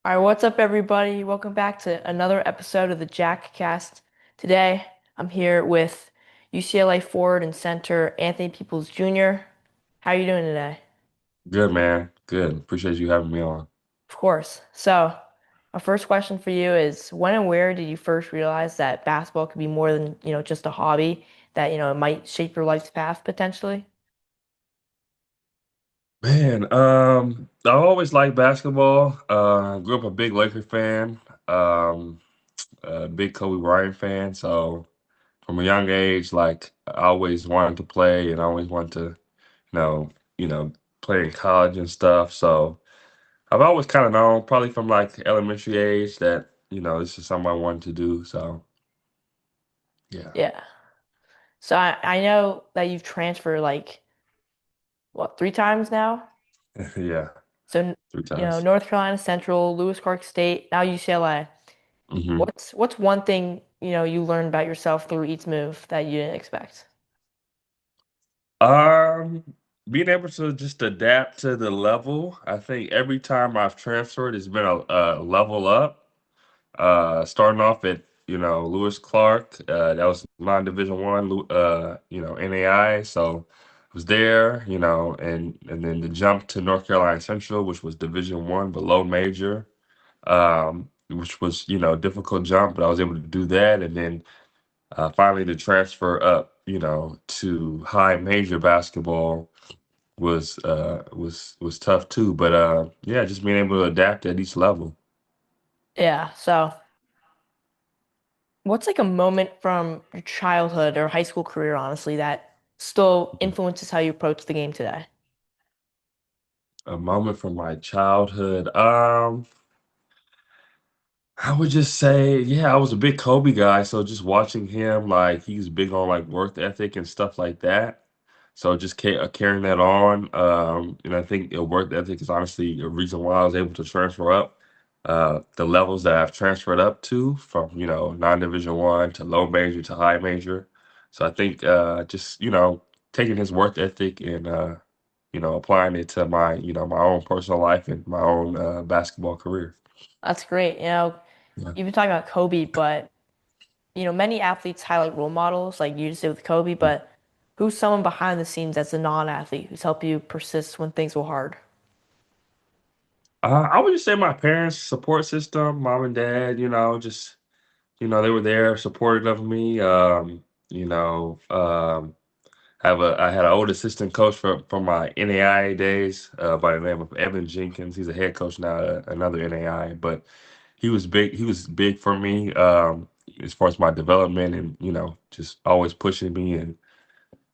All right, what's up, everybody? Welcome back to another episode of the Jack Cast. Today, I'm here with UCLA forward and center Anthony Peoples Jr. How are you doing today? Good, man. Good. Appreciate you having me on. Of course. So, my first question for you is, when and where did you first realize that basketball could be more than, just a hobby, that, it might shape your life's path potentially? Man, I always liked basketball. Grew up a big Laker fan, um, a big Kobe Bryant fan. So from a young age, like I always wanted to play and I always wanted to, know, you know, play in college and stuff. So I've always kind of known, probably from like elementary age, that this is something I wanted to do. So yeah, Yeah. So I know that you've transferred like, what, 3 times now? yeah, So, three times. North Carolina Central, Lewis Clark State, now UCLA. hmm What's one thing, you learned about yourself through each move that you didn't expect? Um, Being able to just adapt to the level. I think every time I've transferred, it's been a level up. Starting off at Lewis Clark, that was non-Division One, NAIA. So I was there, and then the jump to North Carolina Central, which was Division One, below major, which was a difficult jump, but I was able to do that, and then finally the transfer up, to high major basketball was tough too. But yeah, just being able to adapt at each level. Yeah. So, what's like a moment from your childhood or high school career, honestly, that still influences how you approach the game today? A moment from my childhood. I would just say, yeah, I was a big Kobe guy, so just watching him, like he's big on like work ethic and stuff like that. So just carrying that on, and I think work ethic is honestly a reason why I was able to transfer up the levels that I've transferred up to, from non-division one to low major to high major. So I think just taking his work ethic and applying it to my own personal life and my own basketball career. That's great. Yeah. You've been talking about Kobe, but many athletes highlight role models like you just did with Kobe, but who's someone behind the scenes that's a non-athlete who's helped you persist when things were hard? I would just say my parents' support system, mom and dad, just they were there, supportive of me. You know, um, I had an old assistant coach from my NAIA days, by the name of Evan Jenkins. He's a head coach now at another NAIA, but he was big. He was big for me, as far as my development, and just always pushing me and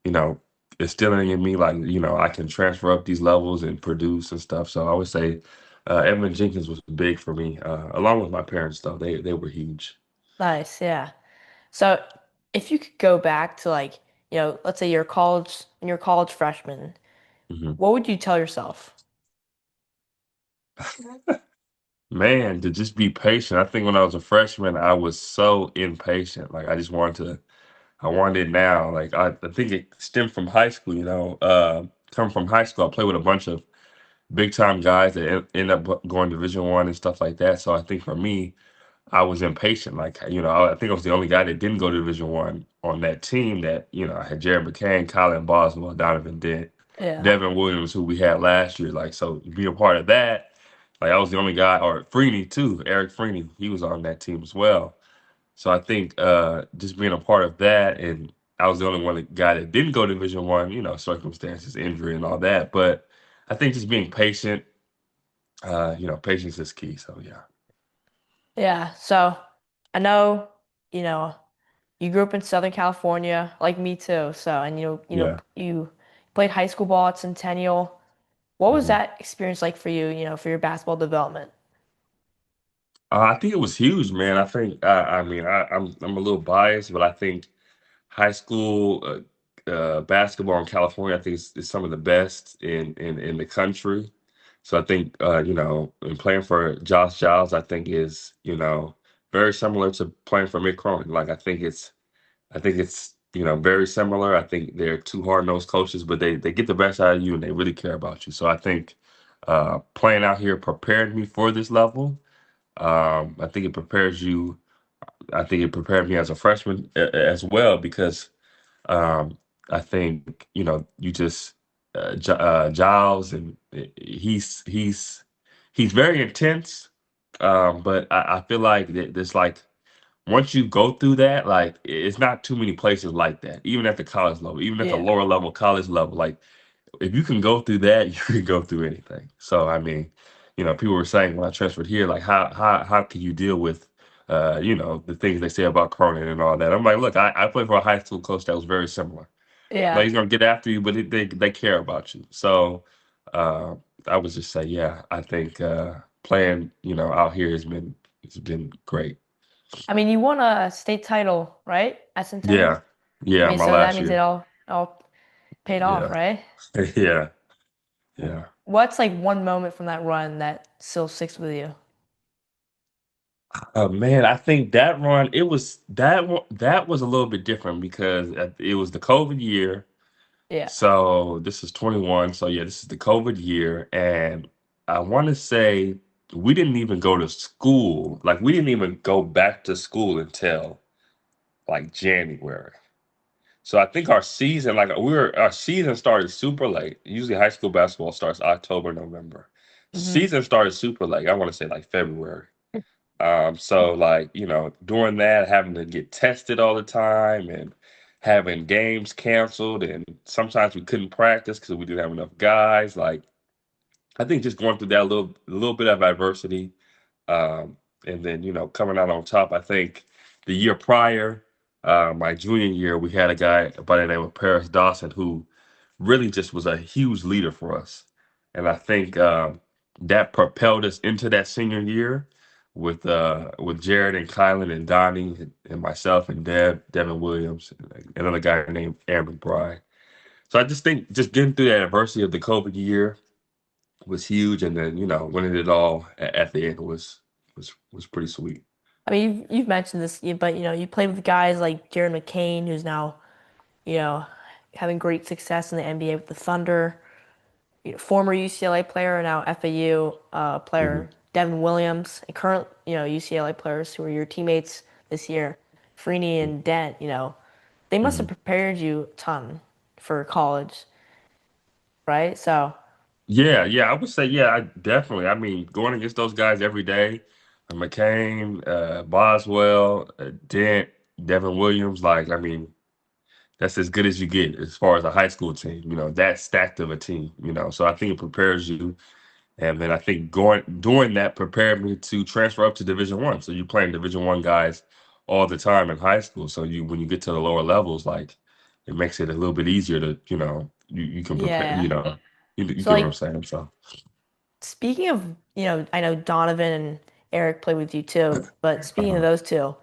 you know, instilling in me like, I can transfer up these levels and produce and stuff. So I would say Edmund Jenkins was big for me, along with my parents though. They were huge. Nice, yeah. So if you could go back to like, let's say you're a college freshman, hmm what would you tell yourself? Man, to just be patient. I think when I was a freshman, I was so impatient. Like I wanted it now. Like I think it stemmed from high school, coming from high school, I played with a bunch of big time guys that end up going Division One and stuff like that. So I think for me, I was impatient. Like, I think I was the only guy that didn't go to Division One on that team. That I had Jared McCain, Colin Boswell, Donovan Dent, Yeah. Devin Williams, who we had last year. Like, so to be a part of that, like I was the only guy, or Freeney too, Eric Freeney, he was on that team as well. So I think just being a part of that, and I was the only guy that didn't go to Division One. Circumstances, injury, and all that. But I think just being patient, patience is key. So yeah, Yeah. So I know, you know, you grew up in Southern California, like me too. So, and yeah. you played high school ball at Centennial. What was Mhm. that experience like for you, for your basketball development? I think it was huge, man. I think I mean I'm a little biased, but I think high school basketball in California, I think is some of the best in the country. So I think and playing for Josh Giles, I think is very similar to playing for Mick Cronin. Like I think it's very similar. I think they're two hard-nosed coaches, but they get the best out of you and they really care about you. So I think playing out here prepared me for this level. I think it prepares you. I think it prepared me as a freshman as well because um, I think you just Giles and he's very intense, but I feel like there's like once you go through that, like it's not too many places like that. Even at the college level, even at the Yeah. lower level college level, like if you can go through that, you can go through anything. So I mean, people were saying when I transferred here, like how can you deal with the things they say about Cronin and all that. I'm like, look, I played for a high school coach that was very similar. Like Yeah. he's gonna get after you, but they care about you. So uh, I would just say, yeah, I think playing out here has been great. I mean, you won a state title, right? At Centennial. Yeah, I yeah, mean, my so that last means it year. all paid off, Yeah, right? yeah, yeah. What's like one moment from that run that still sticks with you? Man, I think that run it was that was a little bit different because it was the COVID year. Yeah. So this is 21. So yeah, this is the COVID year, and I want to say we didn't even go to school. Like we didn't even go back to school until like January. So I think our season started super late. Usually high school basketball starts October, November. Hmm. Season started super late. I want to say like February. So like, during that, having to get tested all the time and having games canceled, and sometimes we couldn't practice because we didn't have enough guys. Like, I think just going through that little bit of adversity, um, and then coming out on top. I think the year prior, my junior year, we had a guy by the name of Paris Dawson who really just was a huge leader for us. And I think that propelled us into that senior year with Jared and Kylan and Donnie and myself and Devin Williams, and another guy named Aaron McBride. So I just think just getting through that adversity of the COVID year was huge, and then winning it all at the end was pretty sweet. I mean, you've mentioned this, but you played with guys like Jared McCain, who's now, you know, having great success in the NBA with the Thunder. Former UCLA player, now FAU Hmm. player Devin Williams, and current, UCLA players who are your teammates this year, Freeney and Dent, they must have Hmm. prepared you a ton for college, right? So, Yeah, yeah, I would say yeah, I definitely. I mean, going against those guys every day, McCain, Boswell, Dent, Devin Williams, like I mean, that's as good as you get as far as a high school team. That stacked of a team. So I think it prepares you. And then I think going doing that prepared me to transfer up to Division 1. So you're playing Division 1 guys all the time in high school. So when you get to the lower levels, like it makes it a little bit easier to, you can prepare, yeah. you So get what I'm like saying. So speaking of, I know Donovan and Eric played with you too, but speaking of uh, those two,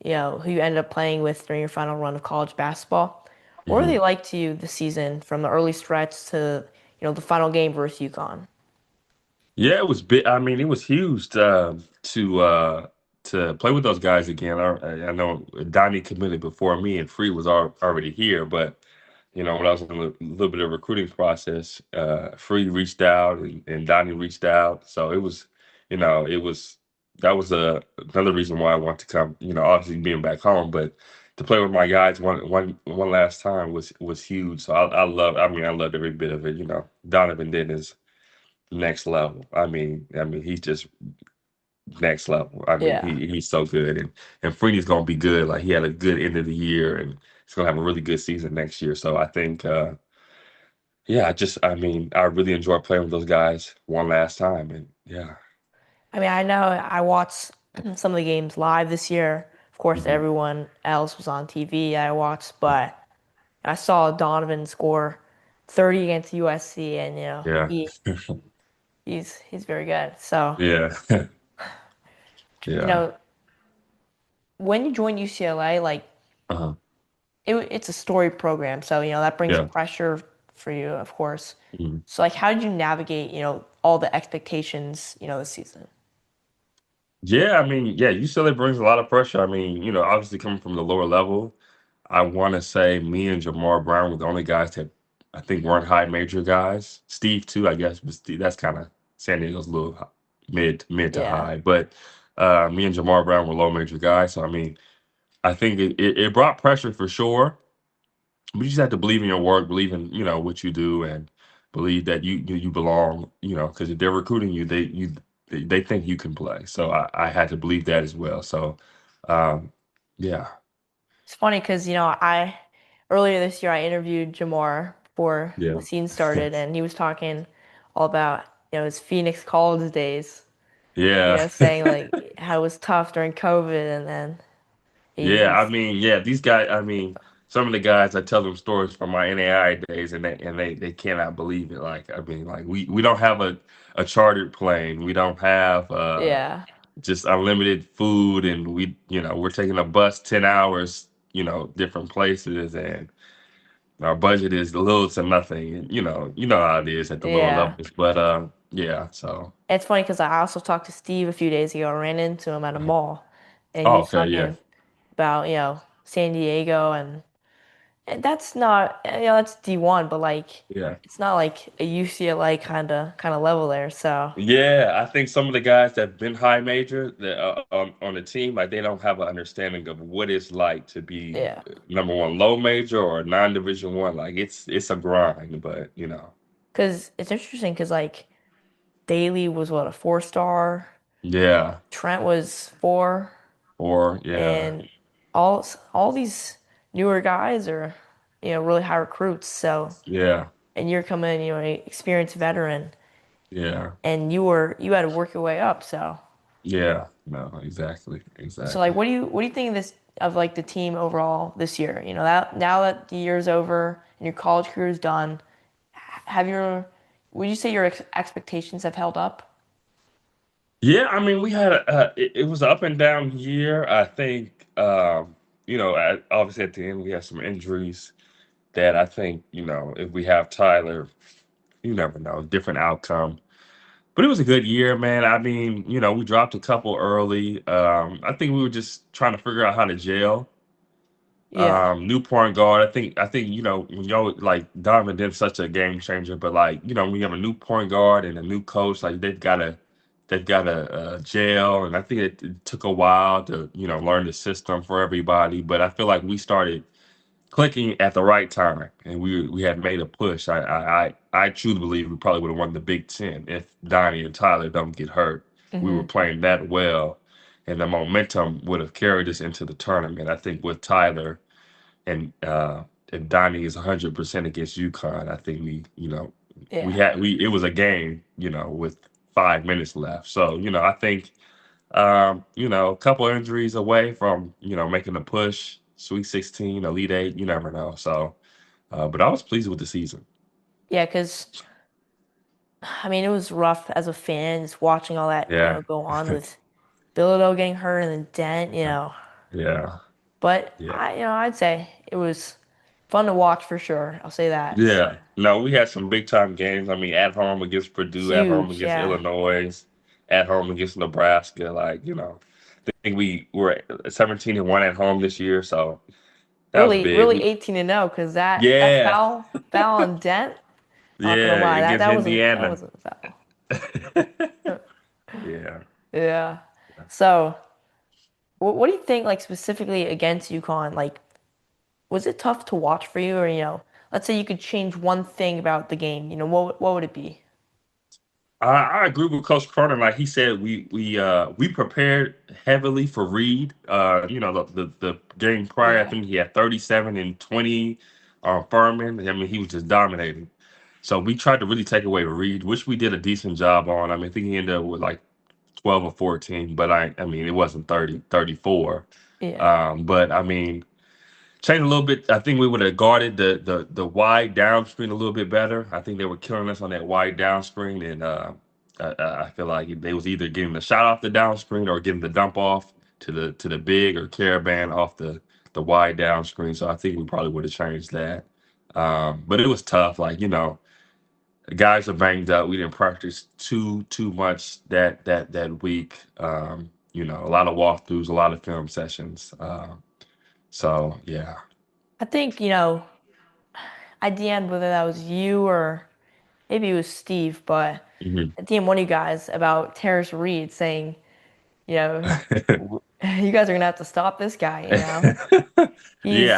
who you ended up playing with during your final run of college basketball, what were they mhm. like to you this season from the early stretch to, the final game versus UConn? Yeah, it was big. I mean, it was huge to play with those guys again. I know Donnie committed before me, and Free was already here. But when I was in a little bit of recruiting process, Free reached out and Donnie reached out. So it was that was another reason why I want to come. Obviously being back home, but to play with my guys one last time was huge. So I love. I mean, I loved every bit of it. Donovan did his next level. I mean, he's just next level. I mean, Yeah. he's so good, and Freeney's gonna be good. Like he had a good end of the year, and he's gonna have a really good season next year. So I think, yeah, I mean, I really enjoy playing with those guys one last time, and yeah. I mean, I know I watched some of the games live this year. Of course, Hmm. everyone else was on TV I watched, but I saw Donovan score 30 against USC, and Yeah, he's very good. So, yeah, you yeah, know, when you join UCLA, like uh-huh. it's a story program, so that brings Yeah. pressure for you, of course. Mhm. So, like, how did you navigate, all the expectations, this season? Yeah, I mean, yeah, UCLA brings a lot of pressure. I mean, obviously coming from the lower level, I want to say me and Jamar Brown were the only guys that I think weren't high major guys. Steve too, I guess, but Steve, that's kind of San Diego's a little mid to Yeah. high. But Me and Jamar Brown were low major guys, so I mean, I think it brought pressure for sure. But you just have to believe in your work, believe in what you do, and believe that you belong. Because if they're recruiting you, they think you can play. So I had to believe that as well. So, um, yeah, It's funny because, I earlier this year I interviewed Jamar before yeah, the season started, and he was talking all about, his Phoenix college days, yeah. saying like how it was tough during COVID, and then Yeah, I he's mean, yeah, these guys. I mean, some of the guys I tell them stories from my NAIA days, and they cannot believe it. Like, I mean, like we don't have a chartered plane. We don't have yeah, just unlimited food, and we're taking a bus 10 hours, different places, and our budget is little to nothing. And you know how it is at the lower yeah. levels. But yeah. So, It's funny because I also talked to Steve a few days ago. I ran into him at a mall, and he oh, was okay, yeah, talking about, San Diego, and that's not, that's D1, but like yeah. it's not like a UCLA kind of level there. So Yeah, I think some of the guys that have been high major that on the team, like they don't have an understanding of what it's like to be yeah, number one low major or non-division one. Like it's a grind, but because it's interesting because like Daly was what, a 4-star, yeah, Trent was 4, or yeah, and all these newer guys are, really high recruits. So yeah, and you're coming, an experienced veteran, yeah, and you had to work your way up. yeah. No, exactly, So like, exactly. what do you think of this, of like the team overall this year? That now that the year's over and your college career is done, have your would you say your expectations have held up? Yeah, I mean, we had it was an up and down year. I think obviously at the end we had some injuries that I think if we have Tyler, you never know, different outcome. But it was a good year, man. I mean, we dropped a couple early. I think we were just trying to figure out how to gel. Yeah. New point guard. I think when y'all like Donovan did such a game changer, but like when you have a new point guard and a new coach, like they've got to gel, and I think it took a while to learn the system for everybody. But I feel like we started clicking at the right time, and we had made a push. I truly believe we probably would have won the Big Ten if Donnie and Tyler don't get hurt. We were Hmm. playing that well, and the momentum would have carried us into the tournament. I think with Tyler and if Donnie is 100% against UConn, I think we Yeah. had we it was a game, with 5 minutes left. So I think a couple injuries away from, making a push, Sweet 16, Elite Eight, you never know. So, but I was pleased with the season. Yeah, because I mean it was rough as a fan just watching all that, Yeah. go on with Bilodeau getting hurt and then Dent. Yeah. But Yeah. I'd say it was fun to watch for sure. I'll say that. Yeah. No, we had some big time games. I mean, at home against Purdue, at home Huge, against yeah. Illinois, at home against Nebraska. Like, I think we were 17-1 at home this year. So that was Really, big. really 18-0 because that Yeah. foul on Dent. I'm not gonna Yeah. lie, that Against that wasn't that Indiana. wasn't a foul. Yeah. Yeah. So, what do you think, like specifically against UConn? Like, was it tough to watch for you, or let's say you could change one thing about the game. What would it be? I agree with Coach Cronin. Like he said, we prepared heavily for Reed. The game prior, I Yeah. think he had 37 and 20 on Furman. I mean, he was just dominating. So we tried to really take away Reed, which we did a decent job on. I mean, I think he ended up with like 12 or 14, but I mean, it wasn't 30, 34. Yeah. But I mean, change a little bit. I think we would have guarded the wide down screen a little bit better. I think they were killing us on that wide down screen, and I feel like they was either getting the shot off the down screen or getting the dump off to the big or caravan off the wide down screen. So I think we probably would have changed that. But it was tough. Like the guys are banged up. We didn't practice too much that week. A lot of walkthroughs, a lot of film sessions. So yeah. I think, at the end, whether that was you or maybe it was Steve, but Mhm. at the end, one of you guys about Terrace Reed saying you know, you guys are gonna have to stop this guy, you know. He's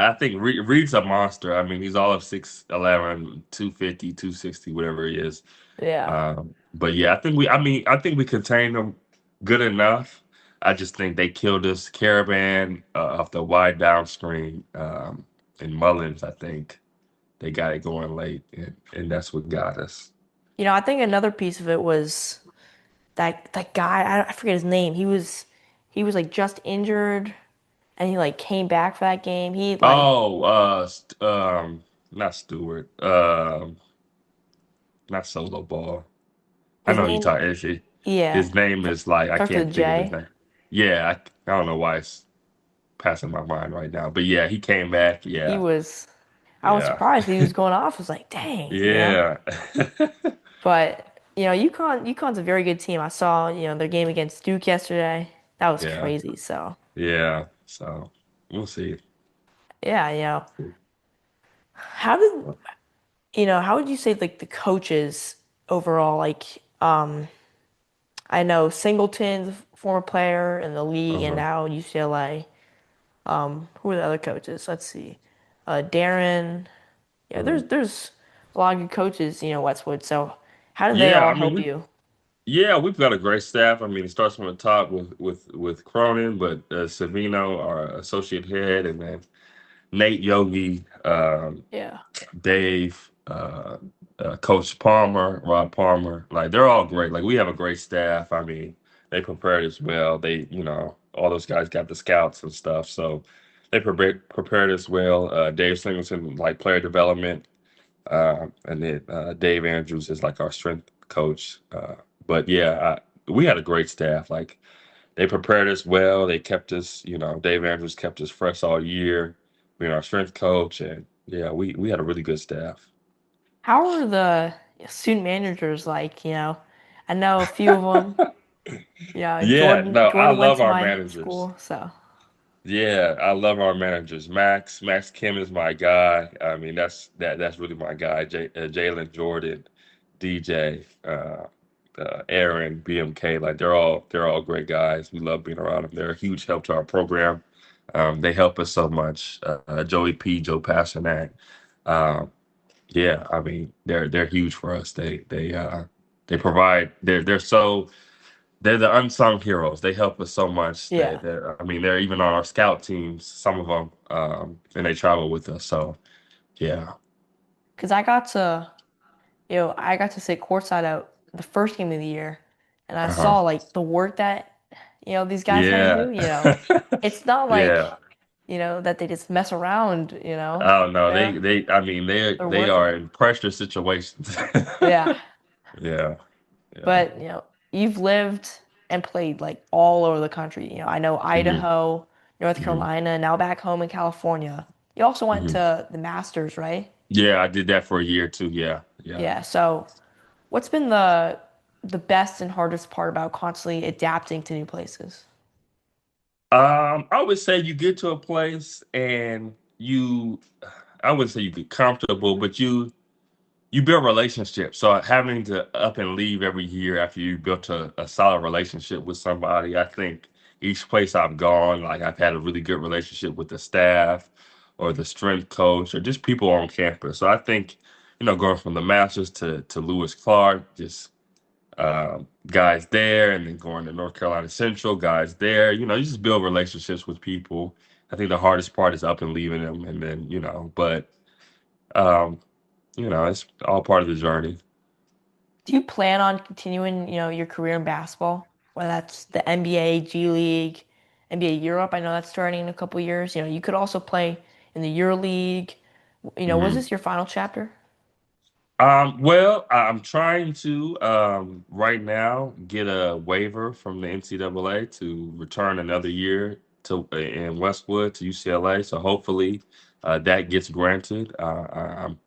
I think Reed's a monster. I mean, he's all of 6'11", 250, 260, whatever he is. yeah. But yeah, I think we contained them good enough. I just think they killed us. Caravan off the wide down screen, and Mullins, I think they got it going late, and that's what got us. You know, I think another piece of it was that guy, I forget his name. He was like just injured and he like came back for that game. He like Oh, not Stewart, not Solo Ball. I his know you name, talk. yeah, His name is like I starts with a can't think of his J. name. Yeah, I don't know why it's passing my mind right now, but yeah, he came back. He Yeah, was I was yeah, surprised he was going off. I was like, dang, you know. yeah, But you know, UConn's a very good team. I saw, you know, their game against Duke yesterday. That was yeah, crazy. So yeah. So we'll see. yeah, you know, how did how would you say like the coaches overall, like I know Singleton's a former player in the league and Uh-huh. now UCLA. Who are the other coaches? Let's see. Darren. Yeah, Uh-huh. there's a lot of good coaches, you know, Westwood. So how do they Yeah, all I mean help we you? yeah, we've got a great staff. I mean, it starts from the top with Cronin, but Savino, our associate head, and then Nate Yogi, Yeah. Dave, Coach Palmer, Rob Palmer. Like they're all great. Like we have a great staff. I mean, they prepared us well. All those guys got the scouts and stuff, so they prepared us well. Dave Singleton, like player development, and then Dave Andrews is like our strength coach. But yeah, we had a great staff. Like they prepared us well. They kept us, Dave Andrews kept us fresh all year, being our strength coach, and yeah, we had a really good staff. How are the student managers like, you know? I know a few of them. Yeah, Yeah, Jordan no, I Jordan went love to our my managers. school, so Yeah, I love our managers. Max Kim is my guy. I mean, that's really my guy. Jalen Jordan, DJ, Aaron, BMK. Like they're all great guys. We love being around them. They're a huge help to our program. They help us so much. Joey P, Joe Passanak. Um, yeah, I mean they're huge for us. They provide. They're the unsung heroes. They help us so much. yeah. I mean, they're even on our scout teams, some of them, and they travel with us. So, yeah. Because I got to sit courtside out the first game of the year, and I Uh-huh. saw like the work that these guys had to Yeah. do. You know, it's not like Yeah. that they just mess around. Oh no, They're I mean, they're they working. are in pressure situations. Yeah, Yeah. Yeah. but you've lived and played like all over the country. I know hmm Idaho, North hmm Carolina, now back home in California. You also went hmm to the Masters, right? Yeah, I did that for a year too. Yeah. Yeah. Yeah. So, what's been the best and hardest part about constantly adapting to new places? I would say you get to a place and I wouldn't say you get comfortable, but you build relationships. So having to up and leave every year after you built a solid relationship with somebody, I think each place I've gone, like I've had a really good relationship with the staff or the strength coach or just people on campus. So I think, going from the Masters to Lewis Clark, just guys there, and then going to North Carolina Central, guys there. You just build relationships with people. I think the hardest part is up and leaving them, and then but um, it's all part of the journey. Do you plan on continuing, your career in basketball? Whether that's the NBA, G League, NBA Europe. I know that's starting in a couple years. You could also play in the Euro League. Was Mhm. this your final chapter? Well, I'm trying to right now get a waiver from the NCAA to return another year to in Westwood to UCLA. So hopefully that gets granted. I'm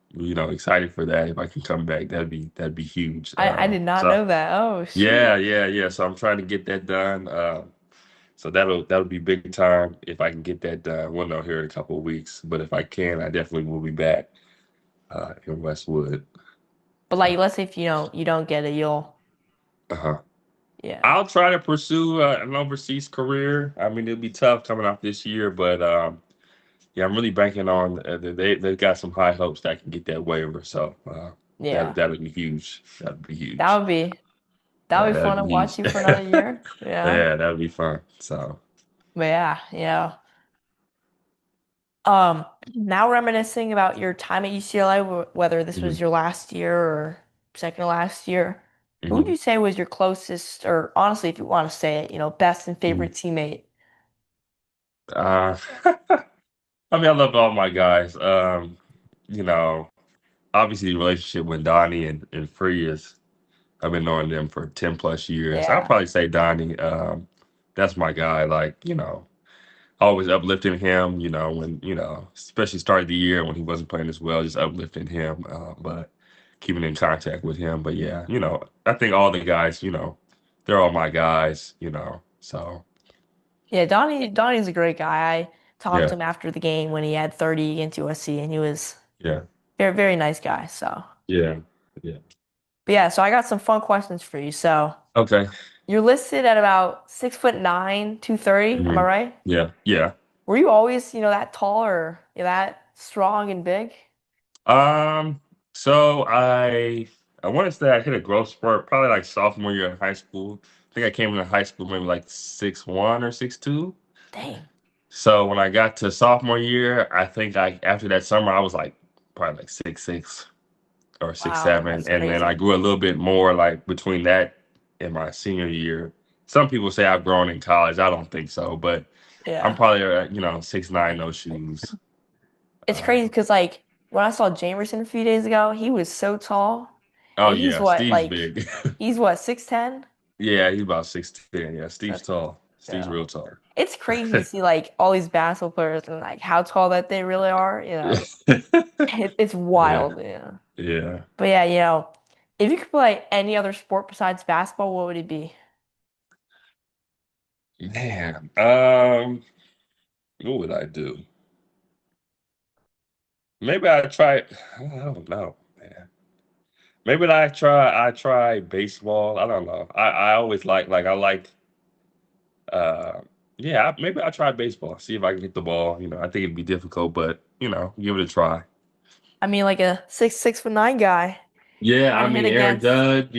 excited for that. If I can come back, that'd be huge. I did not So know that. Oh, shoot. yeah, yeah, yeah. So I'm trying to get that done. So that'll be big time if I can get that done. We'll know here in a couple of weeks, but if I can, I definitely will be back in Westwood. But So, like, let's say if you don't get it, uh-huh. Yeah. I'll try to pursue an overseas career. I mean, it'll be tough coming off this year, but yeah, I'm really banking on they've got some high hopes that I can get that waiver. So Yeah. that'll be huge. That'll be That huge. would be that Yeah, would be that'll fun to be watch huge. you for another year. Yeah. Yeah, that'll be fun. So. But yeah, now reminiscing about your time at UCLA, whether this was Mhm, your last year or second to last year, who would mhm, you say was your closest, or honestly, if you want to say it, best and mhm. favorite teammate? Uh, I mean, I love all my guys. You know, obviously the relationship with Donnie and Free is I've been knowing them for 10 plus years. I'll Yeah. probably say Donnie. That's my guy. Like, always uplifting him, when, especially started the year when he wasn't playing as well, just uplifting him, but keeping in contact with him. But yeah, I think all the guys, they're all my guys, so Yeah, Donnie's a great guy. I talked to yeah, him after the game when he had 30 against USC, and he was yeah, very, very nice guy. So, yeah, yeah. but yeah, so I got some fun questions for you. So, Okay. you're listed at about 6'9", 230. Am I Mhm. right? Yeah, yeah. Were you always, that tall or that strong and big? Um, so I want to say I hit a growth spurt probably like sophomore year in high school. I think I came into high school maybe like 6'1" or 6'2". Dang. So when I got to sophomore year, I think I after that summer I was like probably like 6'6" or six Wow, seven, that's and then I crazy. grew a little bit more like between that and my senior year. Some people say I've grown in college. I don't think so, but I'm Yeah. probably 6'9", no shoes. It's crazy Uh, because like when I saw Jamerson a few days ago, he was so tall. oh And he's yeah, what, Steve's like big. he's what, 6'10"? Yeah, he's about 6'10". Yeah, Steve's That's tall. Steve's yeah. real tall. It's crazy to see like all these basketball players and like how tall that they really are. It's Yeah, wild, yeah. yeah. But yeah, if you could play any other sport besides basketball, what would it be? Man, what would I do? Maybe I try. I don't know, man. Maybe I try baseball. I don't know. I always like I like uh yeah, maybe I try baseball. See if I can hit the ball. I think it'd be difficult, but give it a try. I mean, like a 6'9" guy Yeah, trying I to hit mean Eric against, Judd.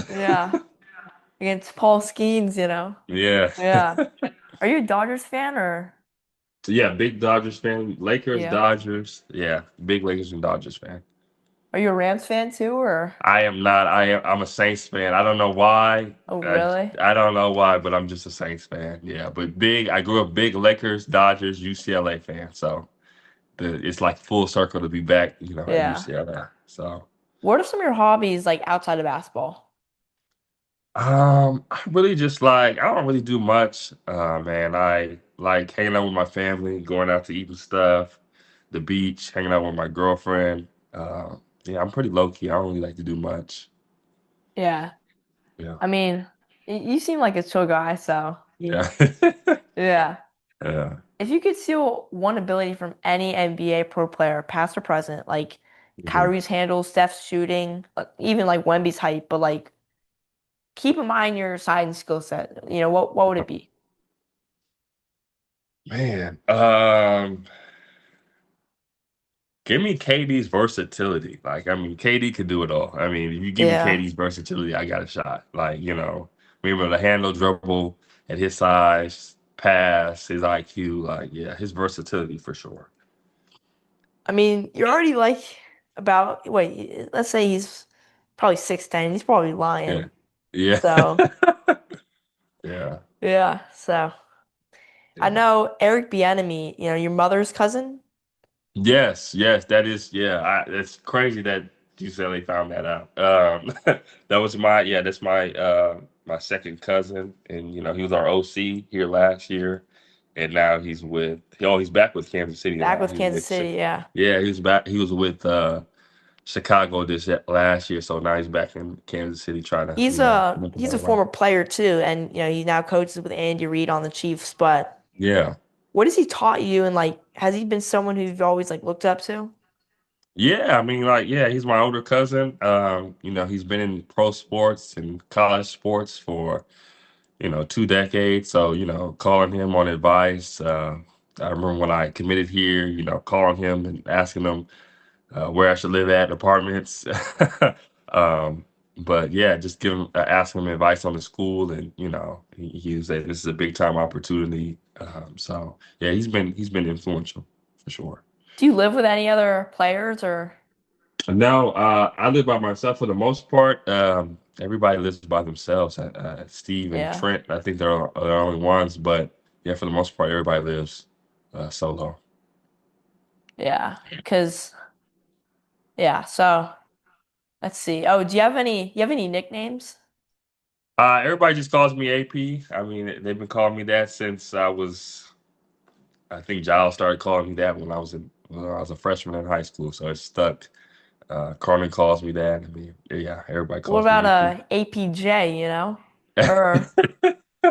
yeah, against Paul Skeens. Yeah. Yeah. Are you a Dodgers fan or? So yeah, big Dodgers fan. Lakers, Yeah. Dodgers. Yeah, big Lakers and Dodgers fan. Are you a Rams fan too or? I am not. I'm a Saints fan. I don't know why. Oh, I, really? I don't know why, but I'm just a Saints fan. Yeah, but big. I grew up big Lakers, Dodgers, UCLA fan. So it's like full circle to be back, at Yeah. UCLA. So What are some of your hobbies like outside of basketball? I really just like I don't really do much. Man, I like hanging out with my family, going out to eat and stuff, the beach, hanging out with my girlfriend. Yeah, I'm pretty low key. I don't really like to do much. Yeah. Yeah. I mean, you seem like a chill guy, so Yeah. yeah. Yeah. If you could steal one ability from any NBA pro player, past or present, like Mhm. Kyrie's handle, Steph's shooting, even like Wemby's height, but like keep in mind your side and skill set. What would it be? Man, give me KD's versatility. Like, I mean, KD can do it all. I mean, if you give me Yeah. KD's versatility, I got a shot. Like, being able to handle, dribble at his size, pass, his IQ. Like, yeah, his versatility for sure. I mean, you're already like about wait, let's say he's probably 6'10". He's probably Yeah. lying. Yeah. So, Yeah. yeah. So, I Yeah. know Eric Bieniemy, your mother's cousin. Yes, yes, that is, yeah. It's crazy that UCLA found that out. That was that's my second cousin, and he was our OC here last year, and now he's back with Kansas City Back now. with Kansas City, yeah. Yeah, he was back. He was with Chicago this last year, so now he's back in Kansas City trying to He's a make it he's all a right. former player too, and he now coaches with Andy Reid on the Chiefs. But Yeah. what has he taught you, and like, has he been someone who you've always like looked up to? Yeah, I mean, like, yeah, he's my older cousin. He's been in pro sports and college sports for 2 decades. So, calling him on advice. I remember when I committed here, calling him and asking him where I should live at, apartments. um, but yeah, just asking him advice on the school, and he was saying this is a big time opportunity. So yeah, he's been influential for sure. Do you live with any other players or? No, I live by myself for the most part. Everybody lives by themselves. Steve and Yeah, Trent, I think they're the only ones, but yeah, for the most part, everybody lives solo. yeah, because yeah. So let's see. Oh, do you have any nicknames? Everybody just calls me AP. I mean, they've been calling me that since I think Giles started calling me that when I was a freshman in high school, so it stuck. Carmen calls me that. I mean, yeah, everybody What calls about me AP. APJ? Or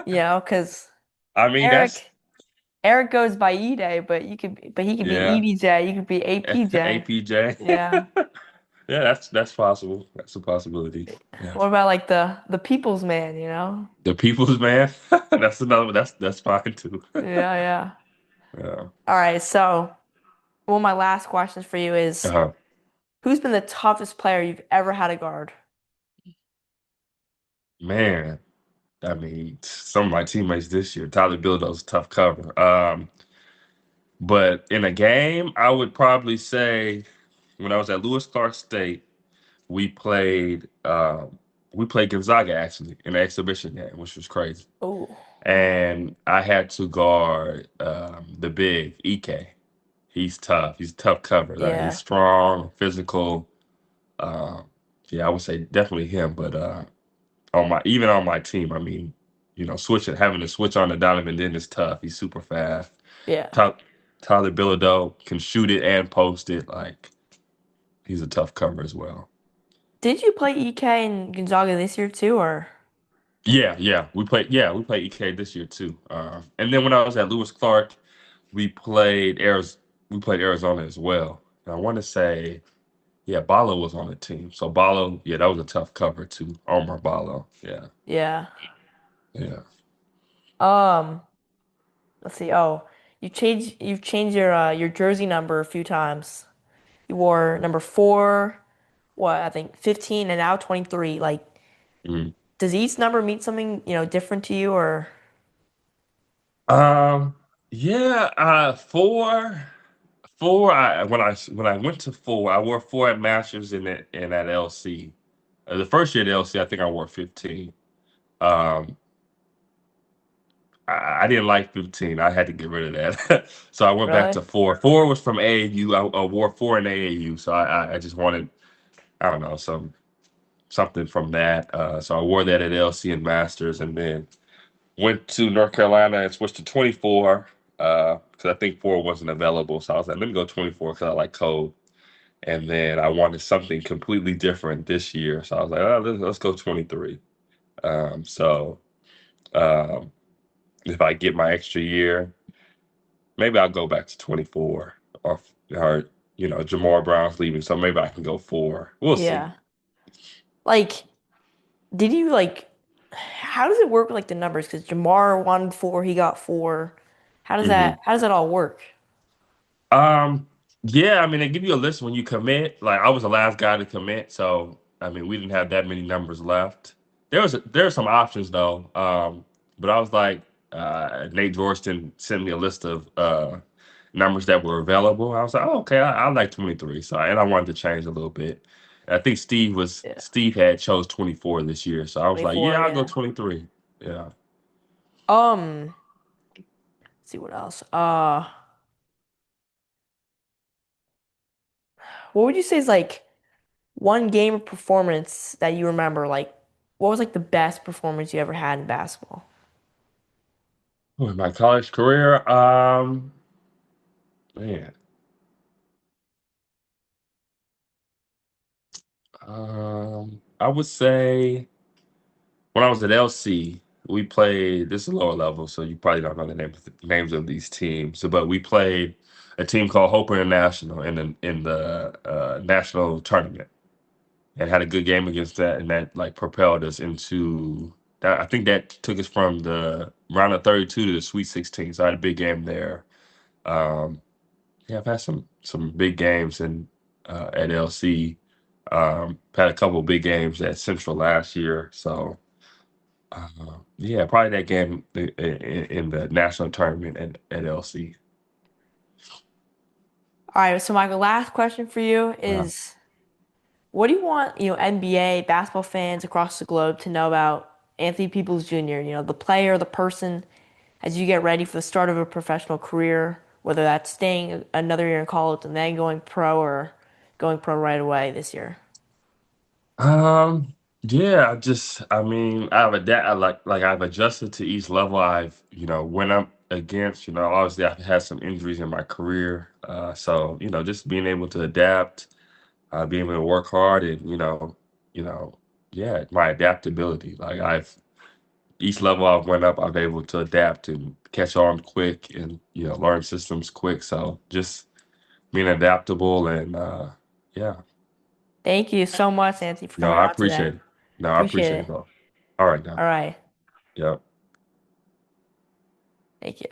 because I mean, that's Eric Eric goes by E-Day, but he could be yeah, EDJ. You could be APJ. APJ. Yeah. Yeah, that's possible. That's a possibility. Yeah. What about like the people's man? The people's man. That's another. That's fine too. Yeah, yeah. Yeah. All right, so one of my last questions for you is Uh, who's been the toughest player you've ever had to guard? man, I mean, some of my teammates this year, Tyler Bilodeau's a tough cover. But in a game, I would probably say when I was at Lewis Clark State, we played we played Gonzaga actually in an exhibition game, which was crazy. Oh, And I had to guard the big EK. He's tough. He's a tough cover. Like, he's yeah, strong, physical. Uh, yeah, I would say definitely him. But on my team, I mean, having to switch on to Donovan Denton is tough. He's super fast. yeah. Ty- Tyler Bilodeau can shoot it and post it. Like, he's a tough cover as well. Did you play EK in Gonzaga this year too, or Yeah, we played EK this year too. And then when I was at Lewis Clark, we played Arizona. We played Arizona as well. And I want to say, yeah, Balo was on the team. So Balo, yeah, that was a tough cover too. Omar Balo. Yeah, yeah? yeah. Um, let's see. Oh, you've changed your jersey number a few times. You wore number 4, what, I think 15 and now 23. Like, Mhm. does each number mean something, different to you or Um, yeah, four. When I went to four, I wore four at Masters and at LC. The first year at LC, I think I wore 15. Um, I didn't like 15. I had to get rid of that. So I went back really? to four. Four was from AAU. I wore four in AAU. So I just wanted, I don't know, something from that. So I wore that at LC and Masters, and then went to North Carolina and switched to 24 because I think four wasn't available. So I was like, let me go 24 because I like code. And then I wanted something completely different this year. So I was like, oh, let's go 23. So um, if I get my extra year, maybe I'll go back to 24 or Jamar Brown's leaving. So maybe I can go four. We'll see. Yeah. Like, did you like, how does it work with like the numbers? Because Jamar won 4, he got 4. Mhm. How does that all work? Um, yeah, I mean, they give you a list when you commit. Like, I was the last guy to commit, so I mean, we didn't have that many numbers left. There are some options though. But I was like, Nate Georgeton sent me a list of numbers that were available. I was like, oh, okay, I like 23. So, and I wanted to change a little bit. And I think Yeah. Steve had chose 24 this year, so I was like, 24, yeah, I'll go yeah. 23. Yeah. Um, let's see what else. What would you say is like one game of performance that you remember? Like, what was like the best performance you ever had in basketball? In my college career, man. I would say when I was at LC, we played. This is lower level, so you probably don't know the names of these teams. But we played a team called Hope International in the national tournament, and had a good game against that, and that like propelled us into that. I think that took us from the round of 32 to the Sweet 16. So I had a big game there. Um, yeah, I've had some big games in at LC. Had a couple big games at Central last year. So yeah, probably that game in the national tournament at LC. All right, so Michael, last question for you Uh, is what do you want, NBA basketball fans across the globe to know about Anthony Peoples Jr., the player, the person, as you get ready for the start of a professional career, whether that's staying another year in college and then going pro or going pro right away this year? yeah, I mean, I like I've adjusted to each level. I've, when I'm against, obviously I've had some injuries in my career. So, just being able to adapt, being able to work hard and, you know, yeah, my adaptability. Like each level I've went up, I've able to adapt and catch on quick and, learn systems quick. So just being adaptable and, yeah, Thank you so much, Anthony, for no, coming I on today. appreciate it. No, I Appreciate appreciate it it. though. All right now. All right. Yeah. Thank you.